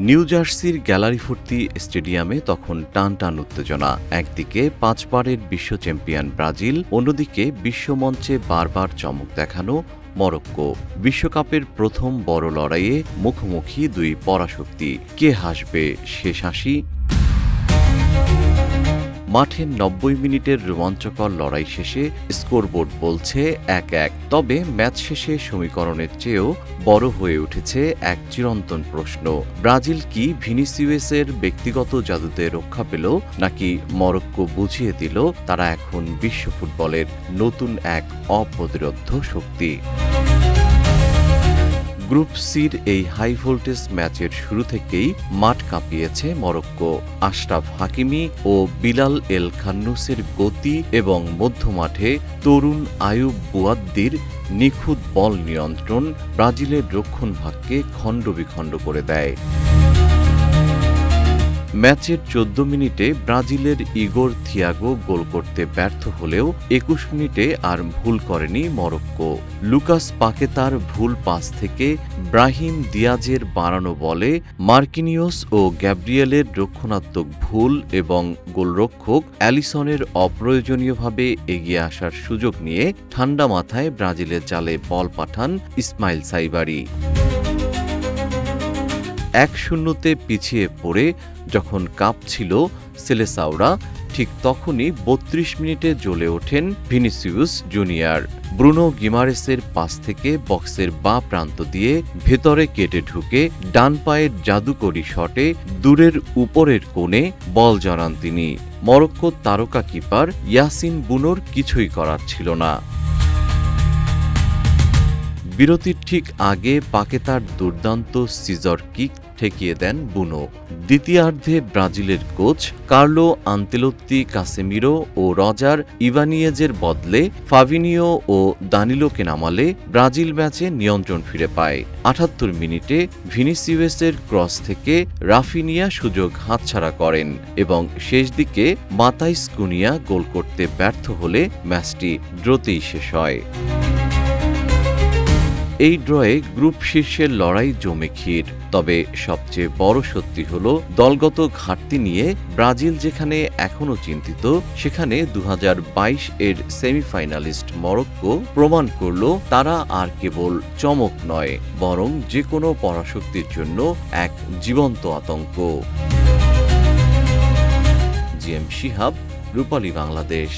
New জার্সির গ্যালারিভর্তি স্টেডিয়ামে তখন টান টান উত্তেজনা। একদিকে 5 বারের বিশ্ব চ্যাম্পিয়ন ব্রাজিল, অন্যদিকে বিশ্বমঞ্চে বারবার চমক দেখানো মরক্কো। বিশ্বকাপের প্রথম বড় লড়াইয়ে মুখোমুখি দুই পরাশক্তি। কে হাসবে শেষ হাসি? মাঠের 90 মিনিটের রোমাঞ্চকর লড়াই শেষে স্কোরবোর্ড বলছে 1-1। তবে ম্যাচ শেষে সমীকরণের চেয়েও বড় হয়ে উঠেছে এক চিরন্তন প্রশ্ন। ব্রাজিল কি ভিনিসিউসের ব্যক্তিগত জাদুতে রক্ষা পেল, নাকি মরক্কো বুঝিয়ে দিল তারা এখন বিশ্ব ফুটবলের নতুন এক অপ্রতিরোধ্য শক্তি? গ্রুপ সির এই হাই ভোল্টেজ ম্যাচের শুরু থেকেই মাঠ কাঁপিয়েছে মরক্কো। আশরাফ হাকিমি ও বিলাল এল খান্নুসের গতি এবং মধ্যমাঠে তরুণ আয়ুব বুয়াদ্দির নিখুঁত বল নিয়ন্ত্রণ ব্রাজিলের রক্ষণভাগকে খণ্ডবিখণ্ড করে দেয়। ম্যাচের 14 মিনিটে ব্রাজিলের ইগোর থিয়াগো গোল করতে ব্যর্থ হলেও 21 মিনিটে আর ভুল করেনি মরক্কো। লুকাস পাকেতার ভুল পাস থেকে ব্রাহিম দিয়াজের বাড়ানো বলে মার্কিনিয়োস ও গ্যাব্রিয়েলের রক্ষণাত্মক ভুল এবং গোলরক্ষক অ্যালিসনের অপ্রয়োজনীয়ভাবে এগিয়ে আসার সুযোগ নিয়ে ঠান্ডা মাথায় ব্রাজিলের জালে বল পাঠান ইসমাইল সাইবারি। 1-0 পিছিয়ে পড়ে যখন কাঁপছিল সেলেসাওরা, ঠিক তখনই 32 মিনিটে জ্বলে ওঠেন ভিনিসিউস জুনিয়র। ব্রুনো গিমারেসের পাস থেকে বক্সের বাঁ প্রান্ত দিয়ে ভেতরে কেটে ঢুকে ডান পায়ের জাদুকরী শটে দূরের উপরের কোণে বল জড়ান তিনি। মরক্কোর তারকা কিপার ইয়াসিন বুনোর কিছুই করার ছিল না। বিরতির ঠিক আগে পাকেতার দুর্দান্ত সিজর কিক ঠেকিয়ে দেন বুনো। দ্বিতীয়ার্ধে ব্রাজিলের কোচ কার্লো আন্তেলোত্তি কাসেমিরো ও রজার ইভানিয়েজের বদলে ফাভিনিও ও দানিলোকে নামালে ব্রাজিল ম্যাচে নিয়ন্ত্রণ ফিরে পায়। 78 মিনিটে ভিনিসিউসের ক্রস থেকে রাফিনিয়া সুযোগ হাতছাড়া করেন এবং শেষ দিকে মাতাইস কুনিয়া গোল করতে ব্যর্থ হলে ম্যাচটি ড্রতেই শেষ হয়। এই ড্রয়ে গ্রুপ শীর্ষের লড়াই জমে ক্ষীর। তবে সবচেয়ে বড় সত্যি হল, দলগত ঘাটতি নিয়ে ব্রাজিল যেখানে এখনও চিন্তিত, সেখানে 2022 এর সেমিফাইনালিস্ট মরক্কো প্রমাণ করল তারা আর কেবল চমক নয়, বরং যে কোনো পরাশক্তির জন্য এক জীবন্ত আতঙ্ক। জিএম শিহাব, রূপালী বাংলাদেশ।